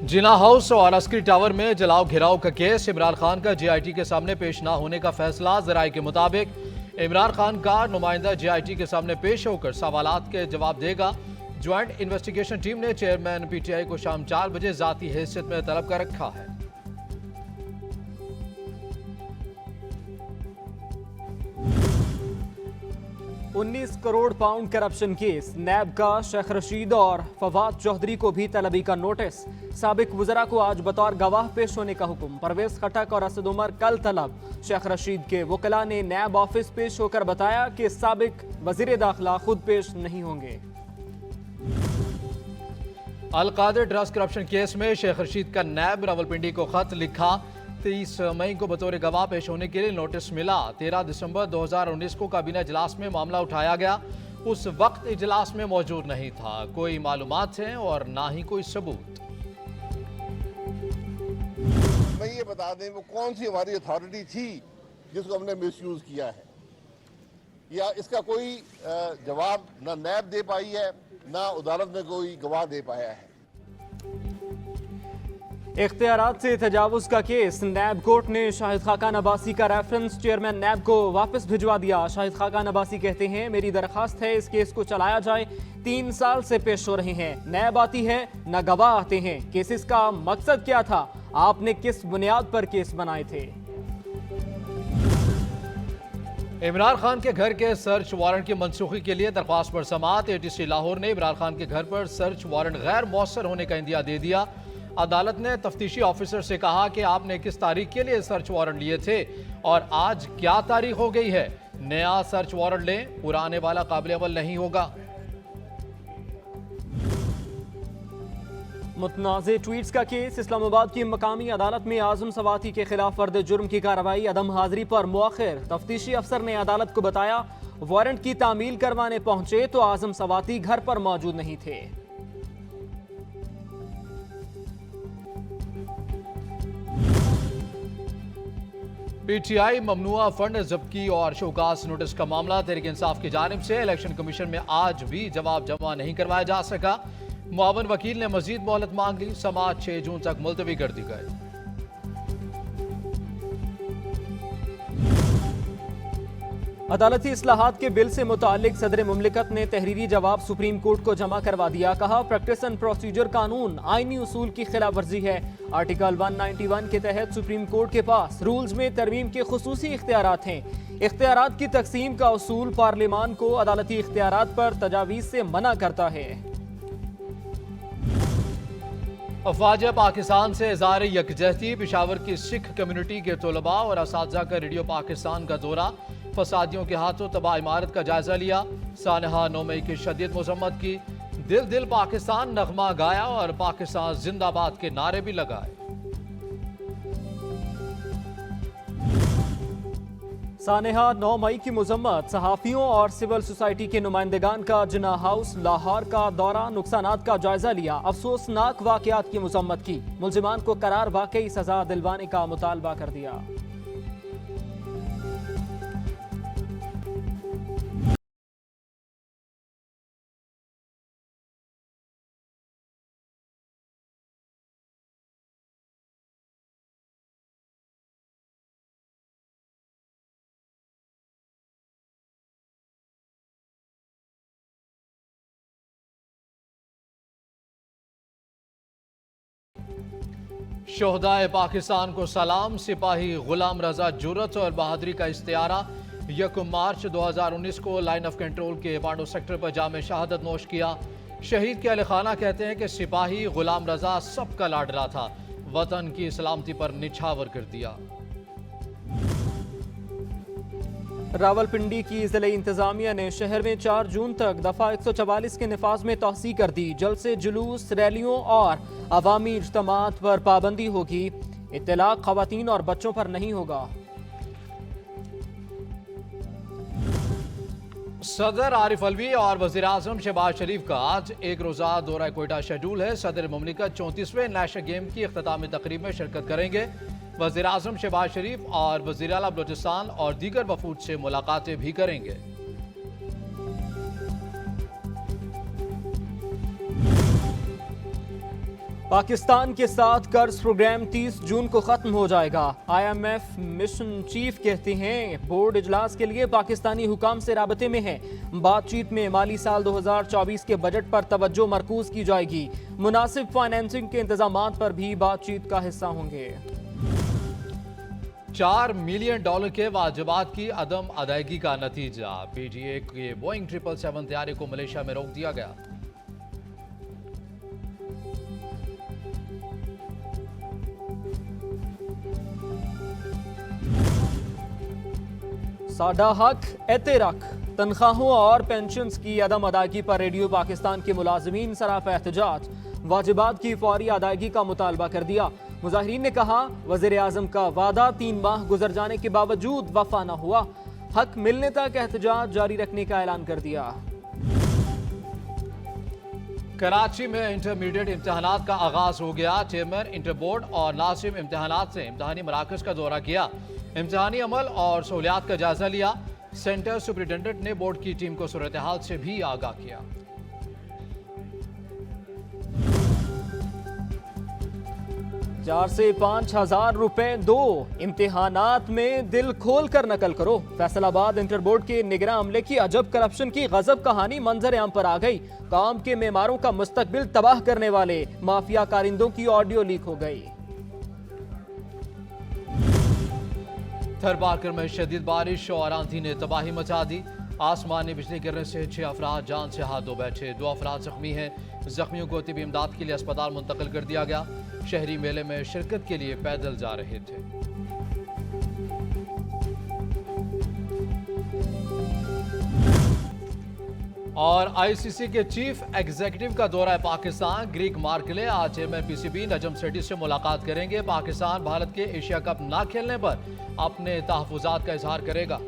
जिना house और Askari tower में जलाओ घेराव का केस। इमरान खान का जेआईटी के सामने पेश ना होने का फैसला। जराये के मुताबिक इमरान खान का नुमाइंदा जेआईटी के सामने पेश होकर सवालात के जवाब देगा। ज्वाइंट इन्वेस्टिगेशन टीम ने चेयरमैन पीटीआई को शाम 4 बजे जाती हैसियत में तलब कर रखा है। £19 करोड़ करप्शन केस। नैब का शेख रशीद और फवाद चौधरी को भी तलबी का नोटिस। साबिक वज़रा को आज बतौर गवाह पेश होने का हुक्म। परवेज खटक और असद उमर कल तलब। शेख रशीद के वकला ने नैब ऑफिस पेश होकर बताया कि साबिक वज़ीर दाखिला खुद पेश नहीं होंगे। अलकादिर ड्रग्स करप्शन केस में शेख रशीद का नैब रावलपिंडी को खत लिखा। 30 मई को बतौर गवाह पेश होने के लिए नोटिस मिला। 13 दिसंबर 2019 को काबीना इजलास में मामला उठाया गया। उस वक्त इजलास में मौजूद नहीं था। कोई मालूमात है और ना ही कोई सबूत। मैं ये बता दें वो कौन सी हमारी अथॉरिटी थी जिसको हमने मिसयूज किया है, या इसका कोई जवाब ना नैब दे पाई है ना अदालत में कोई गवाह दे पाया है। इख्तियारात से तजावुज का केस। नैब कोर्ट ने शाहिद खाकान अब्बासी का रेफरेंस चेयरमैन नैब को वापस भिजवा दिया। शाहिद खाकान अब्बासी कहते हैं, मेरी दरखास्त है इस केस को चलाया जाए। 3 साल से पेश हो रहे हैं, नैब आती है न गवाह आते हैं। केसेस का मकसद क्या था? आपने किस बुनियाद पर केस बनाए थे? इमरान खान के घर के सर्च वारंट की मनसूखी के लिए दरख्वास्त पर समाअत। एटीसी लाहौर ने इमरान खान के घर पर सर्च वारंट गैर मौसर होने का इंदिया दे दिया। अदालत ने तफ्तीशी ऑफिसर से कहा कि आपने किस तारीख के लिए सर्च वारंट लिए थे और आज क्या तारीख हो गई है। नया सर्च वारंट लें, पुराने वाला काबिल अमल नहीं होगा। मुतनाज़े ट्वीट्स का केस। इस्लामाबाद की मकामी अदालत में आजम सवाती के खिलाफ फर्द जुर्म की कार्रवाई अदम हाजिरी पर मुअख्खर। तफ्तीशी अफसर ने अदालत को बताया वारंट की तामील करवाने पहुंचे तो आजम सवाती घर पर मौजूद नहीं थे। पीटीआई ममनुआ फंड जब्ती और शोकास नोटिस का मामला तहरीक इंसाफ की जानिब से इलेक्शन कमीशन में आज भी जवाब जमा नहीं करवाया जा सका। मुआवन वकील ने मजीद मोहलत मांग ली। समाअत 6 जून तक मुलतवी कर दी गई। अदालती इस्लाहात के बिल से मुतालिक सदर मुमलिकत ने तहरीरी जवाब सुप्रीम कोर्ट को जमा करवा दिया। कहा प्रैक्टिस एंड प्रोसीजर कानून आईनी उसूल की खिलाफ वर्जी है। आर्टिकल 191 के तहत सुप्रीम कोर्ट के पास रूल्स में तरमीम के खुसूसी इख्तियारात हैं। इख्तियारात की तकसीम का उसूल पार्लिमान को अदालती इख्तियारात पर तजावीज़ से मना करता है। अफवाज पाकिस्तान से इज़हार यकजहती। पेशावर की सिख कम्युनिटी के तलबा और असातिज़ा का रेडियो पाकिस्तान का दौरा। फसादियों के हाथों तबाह इमारत का जायजा लिया। सानहा 9 मई की शदीद मजम्मत की। दिल दिल पाकिस्तान नगमा गाया और पाकिस्तान जिंदाबाद के नारे भी लगाए। सानहा 9 मई की मजम्मत। सहाफ़ियों और सिविल सोसाइटी के नुमाइंदगान का जिना हाउस लाहौर का दौरा। नुकसानात का जायजा लिया। अफसोसनाक वाकयात की मजम्मत की। मुल्जिमान को करार वाकई सजा दिलवाने का मुतालबा कर दिया। शोहदाए पाकिस्तान को सलाम। सिपाही गुलाम रजा जुर्रत और बहादुरी का इस्तियारा। 1 मार्च 2019 को लाइन ऑफ कंट्रोल के पांडो सेक्टर पर जामे शहादत नोश किया। शहीद के अहल खाना कहते हैं कि सिपाही गुलाम रजा सबका लाडला था। वतन की सलामती पर निछावर कर दिया। रावलपिंडी की जिले इंतजामिया ने शहर में 4 जून तक दफा 144 के नफाज में तौसी कर दी। जलसे, जुलूस, रैलियों और अवामी इज्तमात पर पाबंदी होगी। इत्तलाक खवातीन और बच्चों पर नहीं होगा। सदर आरिफ अलवी और वजीर आजम शहबाज शरीफ का आज एक रोजा दौरा कोयटा शेड्यूल है। सदर मुमलिकत 34वें नेशनल गेम की इख्तितामी तकरीब में शिरकत करेंगे। वजीर आजम शहबाज शरीफ और वजीर आला बलूचिस्तान और दीगर वफूद से मुलाकातें भी करेंगे। पाकिस्तान के साथ कर्ज प्रोग्राम 30 जून को खत्म हो जाएगा। IMF मिशन चीफ कहते हैं बोर्ड इजलास के लिए पाकिस्तानी हुकाम से राबते में है। बातचीत में माली साल 2024 के बजट पर तवज्जो मरकूज की जाएगी। मुनासिब फाइनेंसिंग के इंतजामात पर भी बातचीत का हिस्सा होंगे। $4 मिलियन के वाजिबात की अदम अदायगी का नतीजा। PTA के बोइंग 777 तैयारी को मलेशिया में रोक दिया गया। साडा हक एते रख। तनख्वाहों और पेंशन्स की अदम अदायगी पर रेडियो पाकिस्तान के मुलाजमीन सराफा एहतजाज। वाजिबात की फौरी अदायगी का मुतालबा कर दिया। मुजाहिरीन ने कहा वजीर आजम का वादा 3 माह गुजर जाने के बावजूद वफा न हुआ। हक मिलने तक एहतजाज जारी रखने का ऐलान कर दिया। कराची में इंटरमीडिएट इम्तहानात का आगाज हो गया। चेयरमैन इंटर बोर्ड और नासिम इम्तहानात से इम्तहानी मराकज का दौरा किया। इम्तहानी अमल और सहूलियात का जायजा लिया। सेंटर सुपरिटेंडेंट ने बोर्ड की टीम को सूरत हाल से भी आगाह किया। 4 से 5 हजार रुपए दो। इम्तिहानात में दिल खोल कर नकल करो। फैसलाबाद इंटर बोर्ड के निगरान अमले की अजब करप्शन की गजब कहानी मंजर आम पर आ गई। काम के मेमारों का मुस्तकबिल तबाह करने वाले माफिया कारिंदों की ऑडियो लीक हो गई। थरपारकर में शदीद बारिश और आंधी ने तबाही मचा दी। आसमानी बिजली गिरने से 6 अफराद जान से हाथ धो बैठे। 2 अफराद जख्मी हैं। जख्मियों को तिबी इमदाद के लिए अस्पताल मुंतकिल कर दिया गया। शहरी मेले में शिरकत के लिए पैदल जा रहे थे। और ICC के चीफ एग्जीक्यूटिव का दौरा है पाकिस्तान। ग्रीक मार्केले आज चेयरमैन PCB नजम सेठी से मुलाकात करेंगे। पाकिस्तान भारत के एशिया कप ना खेलने पर अपने तहफुजात का इजहार करेगा।